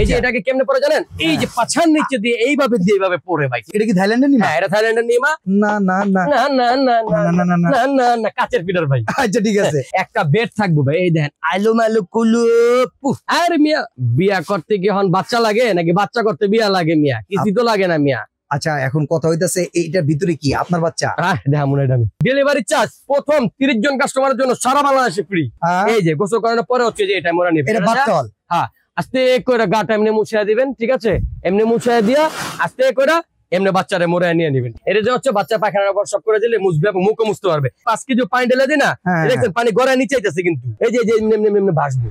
এই যে এটাকে কেমনে পরে জানেন, এই যে পাছার নিচে দিয়ে এইভাবে পরে ভাই। এটা কি থাইল্যান্ডের নিমা? হ্যাঁ, এটা থাইল্যান্ডের নিমা। না না না না না না না না না কাচের ফিডার ভাই। আচ্ছা ঠিক আছে। একটা বেড থাকবো ভাই, এই দেখেন আইলো মাইলো কুলু। আরে মিয়া, বিয়া করতে কি হন বাচ্চা লাগে নাকি বাচ্চা করতে বিয়া লাগে মিয়া? কিছু তো লাগে না মিয়া। আচ্ছা এখন কথা হইতাছে এইটার ভিতরে কি আপনার বাচ্চা? ডেলিভারি চার্জ প্রথম 30 জন কাস্টমারের জন্য সারা বাংলাদেশে ফ্রি। এই যে গোসল করানোর পরে হচ্ছে যে এটা মোরা নেবে। এটা বাচ্চাল। হ্যাঁ, আস্তে করে গাটা এমনি মুছিয়ে দিবেন, ঠিক আছে? এমনি মুছিয়ে দিয়া আস্তে করে এমনি বাচ্চারে মোড়ায় নিয়ে নেবেন। এটা যে হচ্ছে বাচ্চা পায়খানার উপর সব করে দিলে মুছবে, মুখও মুছতে পারবে। 5 কেজি পানি ঢেলে দিই না, দেখছেন পানি গড়ায় নিচে যাচ্ছে কিন্তু এই যে এমনি ভাসবে।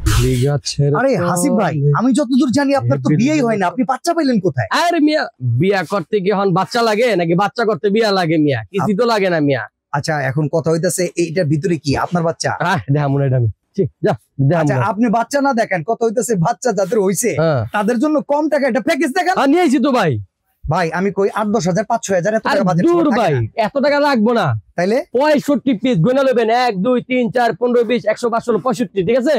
আরে হাসিব ভাই, আমি যতদূর জানি আপনার তো বিয়েই হয় না, আপনি বাচ্চা পাইলেন কোথায়? আরে মিয়া, বিয়া করতে কি হন বাচ্চা লাগে নাকি বাচ্চা করতে বিয়া লাগে মিয়া? কিছু তো লাগে না মিয়া। আচ্ছা এখন কথা হইতাছে এইটার ভিতরে কি আপনার বাচ্চা? আচ্ছা আপনি বাচ্চা না দেখেন, কথা হইতাছে বাচ্চা যাদের হইছে তাদের জন্য কম টাকা একটা প্যাকেজ দেখান। নিয়েছি তো ভাই। ভাই আমি কই 8-10,000 5-6,000 এত টাকা বাজেট দূর ভাই, এত টাকা লাগবো না। তাইলে 65 পিস গয়না নেবেন, 1 2 3 4 15 20 100 500 65, ঠিক আছে?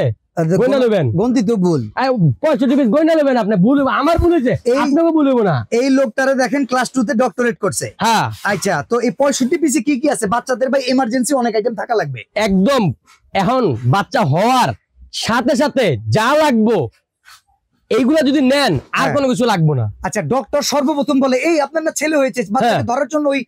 গয়না নেবেন, গন্তি তো ভুল। 65 পিস গয়না নেবেন আপনি। ভুল আমার ভুল হইছে, আপনাকে ভুল হইব না। এই লোকটারে দেখেন ক্লাস 2 তে ডক্টরেট করছে। হ্যাঁ আচ্ছা, তো এই 65 পিসে কি কি আছে? বাচ্চাদের ভাই এমার্জেন্সি অনেক আইটেম থাকা লাগবে একদম। এখন বাচ্চা হওয়ার সাথে সাথে যা লাগবো এইগুলা যদি নেন আর কোনো কিছু লাগবে না। আচ্ছা, ডক্টর সর্বপ্রথম বলে এই আপনার না ছেলে হয়েছে, বাচ্চাকে ধরার জন্য ওই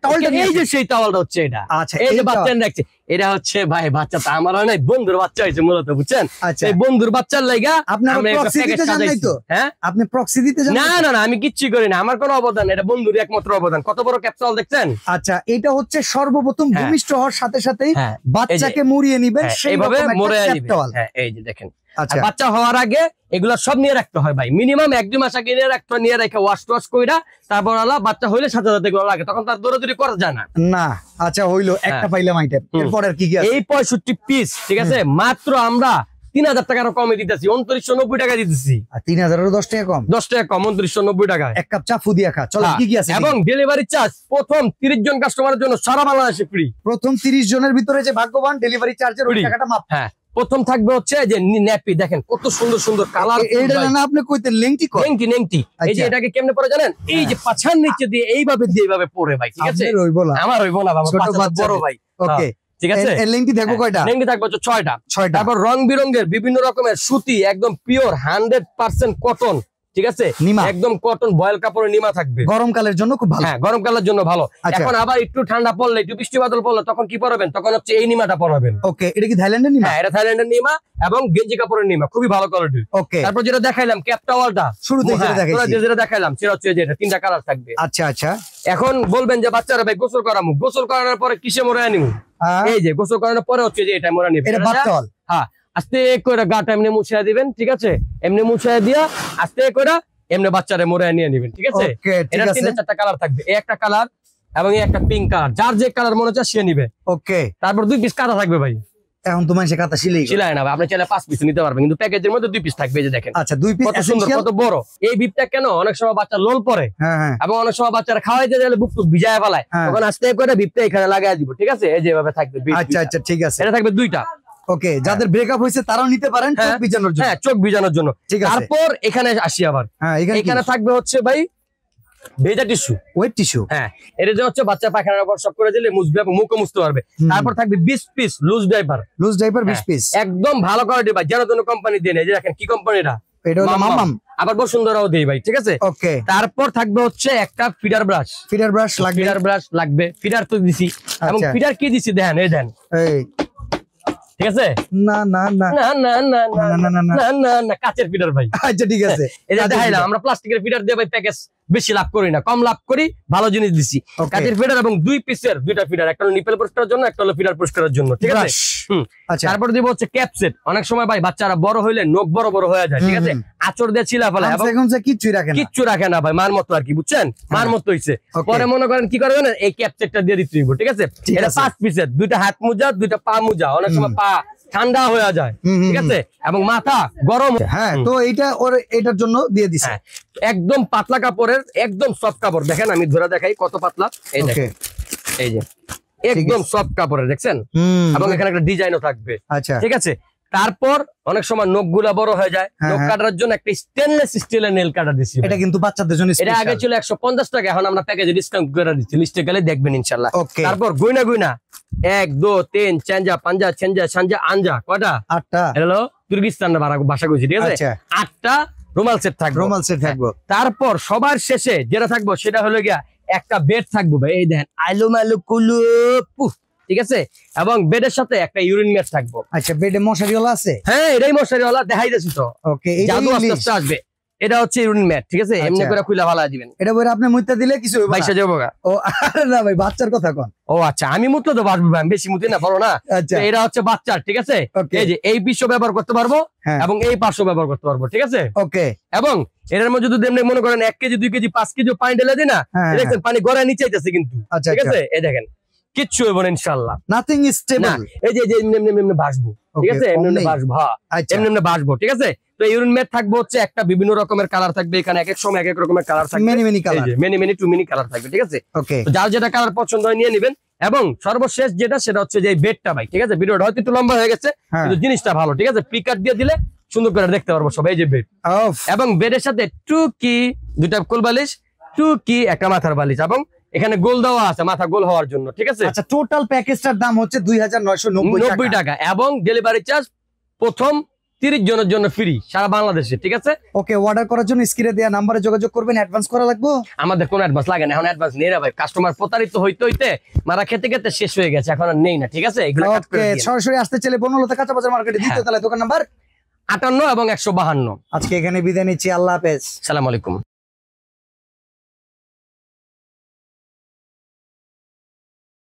টাওয়ালটা, এই যে সেই টাওয়ালটা হচ্ছে এটা। আচ্ছা, এই যে বাচ্চা দেখছে, এটা হচ্ছে ভাই বাচ্চা তো আমার হয় নাই, বন্ধুর বাচ্চা হয়েছে মূলত, বুঝছেন? এই বন্ধুর বাচ্চার লাইগা আপনি প্রক্সি দিতে জান নাই তো? হ্যাঁ, আপনি প্রক্সি দিতে জান? না না না, আমি কিচ্ছু করি না, আমার কোনো অবদান, এটা বন্ধুর একমাত্র অবদান। কত বড় ক্যাপসুল দেখছেন? আচ্ছা, এটা হচ্ছে সর্বপ্রথম ভূমিষ্ঠ হওয়ার সাথে সাথেই বাচ্চাকে মুড়িয়ে নেবেন, সেইভাবে মুড়িয়ে নেবেন। হ্যাঁ, এই যে দেখেন, আচ্ছা বাচ্চা হওয়ার আগে এগুলা সব নিয়ে রাখতে হয় ভাই। মিনিমাম 1-2 মাস আগে নিয়ে রেখে ওয়াশ কইরা তারপর বাচ্চা হইলে সাথে সাথে এগুলো লাগে, তখন তার দৌড়াদৌড়ি করা যায় না। না আচ্ছা হইলো, একটা পাইলাম আইটেম। এরপর আর কি কি আছে? এই 65 পিস, ঠিক আছে, মাত্র আমরা 3000 টাকা কমে দিতেছি, 2990 টাকা দিতেছি। 3000 এর 10 টাকা কম? 10 টাকা কম, 2990 টাকা। এক কাপ চা ফু দিয়া খা। চলো কি কি আছে? এবং ডেলিভারি চার্জ প্রথম 30 জন কাস্টমারের জন্য সারা বাংলাদেশে ফ্রি। প্রথম 30 জনের ভিতরে যে ভাগ্যবান ডেলিভারি চার্জের ওই টাকাটা মাপ। হ্যাঁ, প্রথম থাকবে হচ্ছে যে ন্যাপি, দেখেন কত সুন্দর সুন্দর কালার। এটা না আপনি কইতে লেংটি কর? লেংটি। এই যে এটাকে কেমনে পরে জানেন, এই যে পাছার নিচে দিয়ে এইভাবে পরে ভাই, ঠিক আছে? আপনার হইবো না, আমার হইবো না বাবা, পাছাটা বড় ভাই। ওকে ঠিক আছে, এর লেংটি থাকবে কয়টা? লেংটি থাকবে 6টা। তারপর রং বিরঙের বিভিন্ন রকমের সুতি, একদম পিওর 100% কটন, ঠিক আছে? একদম কটন বয়েল কাপড়ের নিমা থাকবে, গরমকালের জন্য খুব ভালো। হ্যাঁ, গরমকালের জন্য ভালো। এখন আবার একটু ঠান্ডা পড়লে, একটু বৃষ্টি বাদল পড়লে তখন কি পরাবেন? তখন হচ্ছে এই নিমাটা পরাবেন। ওকে, এটা কি থাইল্যান্ডের নিমা? হ্যাঁ, এটা থাইল্যান্ডের নিমা এবং গেঞ্জি কাপড়ের নিমা, খুবই ভালো কোয়ালিটি। ওকে, তারপর যেটা দেখাইলাম ক্যাপ টাওয়ালটা, শুরুতে যেটা দেখাইলাম সেটা হচ্ছে যে এটা 3টা কালার থাকবে। আচ্ছা আচ্ছা, এখন বলবেন যে বাচ্চারা ভাই গোসল করামু, গোসল করানোর পরে কিসে মোড়ায় নিমু? এই যে গোসল করানোর পরে হচ্ছে যে এটা মোড়া নিবে। এটা বাচ্চাল। হ্যাঁ, আস্তে করে গাটা এমনি মুছিয়ে দিবেন, ঠিক আছে? এমনি মুছিয়ে দিয়া আস্তে করে এমনি বাচ্চারে মোড়ায় নিয়ে নিবেন, ঠিক আছে? এটা 3-4টা কালার থাকবে, এই একটা কালার এবং এই একটা পিঙ্ক কালার, যার যে কালার মনে হচ্ছে সে নিবে। ওকে, তারপর 2 পিস কাটা থাকবে ভাই। এখন তো মানুষে কাটা সিলাই না, আপনি চাইলে 5 পিস নিতে পারবেন, কিন্তু প্যাকেজের মধ্যে 2 পিস থাকবে। এই যে দেখেন, আচ্ছা 2 পিস, কত সুন্দর, কত বড় এই বিপটা। কেন অনেক সময় বাচ্চা লোল পরে, এবং অনেক সময় বাচ্চারা খাওয়াইতে গেলে বুক টুক ভিজায় ফেলায়, তখন আস্তে করে বিপটা এখানে লাগাই দিব, ঠিক আছে? এই যেভাবে থাকবে। আচ্ছা আচ্ছা ঠিক আছে, এটা থাকবে 2টা। ওকে, যাদের ব্রেকআপ হইছে তারাও নিতে পারেন চোখ ভিজানোর জন্য। হ্যাঁ, চোখ ভিজানোর জন্য। তারপর এখানে আসি আবার, এখানে থাকবে হচ্ছে ভাই ভেজা টিস্যু, ওয়েট টিস্যু। হ্যাঁ, এটা যে হচ্ছে বাচ্চা পায়খানার উপর সব করে দিলে মুছবে, মুখও মুছতে পারবে। তারপর থাকবে 20 পিস লুজ ডাইপার। 20 পিস একদম ভালো কোয়ালিটি ভাই, যেন কোনো কোম্পানি দিয়ে নেই। যে দেখেন কি কোম্পানি এটা, এটা হলো মামাম। আবার বসুন্ধরাও দেই ভাই, ঠিক আছে? ওকে, তারপর থাকবে হচ্ছে একটা ফিডার ব্রাশ। ফিডার ব্রাশ লাগবে, ফিডার তো দিছি। এবং ফিডার কি দিছি দেখেন, এই দেন, এই ঠিক আছে? না না না না না না না না না না কাচের ফিডার ভাই। আচ্ছা ঠিক আছে, এটা দেখাইলাম। আমরা প্লাস্টিকের ফিডার দিয়ে ভাই প্যাকেজ বেশি লাভ করি না, কম লাভ করি, ভালো জিনিস দিছি। কাচের ফিডার এবং 2 পিসের 2টা ফিডার, একটা হলো নিপেল পরিষ্কারের জন্য, একটা হলো ফিডার পরিষ্কারের জন্য, ঠিক আছে? তারপর দিব হচ্ছে ক্যাপ সেট। অনেক সময় ভাই বাচ্চারা বড় হইলে নখ বড় বড় হয়ে যায়, ঠিক আছে? আঁচড় দিয়ে ছিলা ফেলা, কিচ্ছু রাখে না ভাই, মার মতো আর কি, বুঝছেন? মার মতো হইছে। পরে মনে করেন কি করবেন, এই ক্যাপ সেটটা দিয়ে দিতে হইব, ঠিক আছে? এটা 5 পিসের, 2টা হাত মোজা, 2টা পা মোজা। অনেক সময় পা ঠান্ডা হয়ে যায়, ঠিক আছে? এবং মাথা গরম। হ্যাঁ, তো এইটা ওর এটার জন্য দিয়ে দিছে। একদম পাতলা কাপড়ের, একদম সফট কাপড়। দেখেন আমি ধরে দেখাই কত পাতলা। এই দেখেন, এই যে একদম সফট কাপড়ের, দেখছেন? এবং এখানে একটা ডিজাইনও থাকবে, ঠিক আছে? তারপর অনেক সময় নখগুলা বড় হয়ে যায়, নখ কাটার জন্য একটা স্টেনলেস স্টিলের নেল কাটার দিচ্ছি। এটা কিন্তু বাচ্চাদের জন্য এটা আগে ছিল 150 টাকা, এখন আমরা প্যাকেজে ডিসকাউন্ট করে দিচ্ছি, লিস্টে গেলে দেখবেন ইনশাআল্লাহ। তারপর গুইনা 1 2 3 চেঞ্জা পাঞ্জা চেঞ্জা সাঞ্জা আঞ্জা কয়টা? 8টা। হ্যালো তুর্কিস্তানের ভাষা কইছি, ঠিক আছে? 8টা রুমাল সেট থাকবে। তারপর সবার শেষে যেটা থাকবো সেটা হলো গিয়া একটা বেড থাকবো ভাই, এই দেখেন আইলো মাইলো কুলু, ঠিক আছে? এবং বেডের সাথে একটা ইউরিন ম্যাট থাকবো। আচ্ছা, বেডে মশারিওয়ালা আছে? হ্যাঁ, এটাই মশারিওয়ালা, দেখাই দিছি তো। ওকে, জাদু আস্তে আস্তে আসবে। এটা হচ্ছে ইউরিন ম্যাট, ঠিক আছে? এমনি করে খুলে ভালো দিবেন। এটা বইরা আপনি মুইতা দিলে কিছু হইব না? পয়সা যাবো গা। ও আরে না ভাই, বাচ্চার কথা কোন? ও আচ্ছা, আমি মুতলে তো বাঁচবো ভাই, আমি বেশি মুতি না, বলো না। আচ্ছা, এটা হচ্ছে বাচ্চার, ঠিক আছে? এই যে এই পিসও ব্যবহার করতে পারবো এবং এই পাশও ব্যবহার করতে পারবো, ঠিক আছে? ওকে। এবং এর মধ্যে যদি এমনি মনে করেন 1 কেজি 2 কেজি 5 কেজি পানি ঢেলে দিই না, দেখেন পানি গড়ায় নিচে যাচ্ছে কিন্তু, ঠিক আছে? এই দেখেন কিচ্ছু হইব না ইনশাআল্লাহ, নাথিং ইজ স্টেবল। এই যে এমনি ভাসবো, ঠিক আছে? এমনি ভাসবো, হ্যাঁ এমনি ভাসবো, ঠিক আছে? তো ইউরিন ম্যাট থাকবে হচ্ছে একটা বিভিন্ন রকমের কালার থাকবে, এখানে এক এক সময় এক এক রকমের কালার থাকবে, মেনি টু মিনি কালার থাকবে, ঠিক আছে? তো যার যেটা কালার পছন্দ হয় নিয়ে নেবেন। এবং সর্বশেষ যেটা সেটা হচ্ছে যে বেডটা ভাই, ঠিক আছে? ভিডিওটা হয়তো একটু লম্বা হয়ে গেছে কিন্তু জিনিসটা ভালো, ঠিক আছে? পিকার দিয়ে দিলে সুন্দর করে দেখতে পারবো সবাই। এই যে বেড, এবং বেডের সাথে টুকি 2টা কোল বালিশ, টুকি একটা মাথার বালিশ, এবং এখানে গোল দেওয়া আছে মাথা গোল হওয়ার জন্য, ঠিক আছে? আচ্ছা, টোটাল প্যাকেজটার দাম হচ্ছে 2990 টাকা এবং ডেলিভারি চার্জ প্রথম 30 জনের জন্য ফ্রি সারা বাংলাদেশে, ঠিক আছে? ওকে, অর্ডার করার জন্য স্ক্রিনে দেয়া নম্বরে যোগাযোগ করবেন। অ্যাডভান্স করা লাগবে? আমাদের কোনো অ্যাডভান্স লাগে না, এখন অ্যাডভান্স নেই না ভাই। কাস্টমার প্রতারিত হইতে মারা খেতে খেতে শেষ হয়ে গেছে, এখন আর নেই না, ঠিক আছে? এগুলো কাট করে দিন। সরাসরি আসতে চাইলে বনলতা কাঁচা বাজার মার্কেটে দ্বিতীয় তলায়, দোকান নাম্বার 58 এবং 152। আজকে এখানে বিদায় নিচ্ছি, আল্লাহ হাফেজ, সালাম আলাইকুম।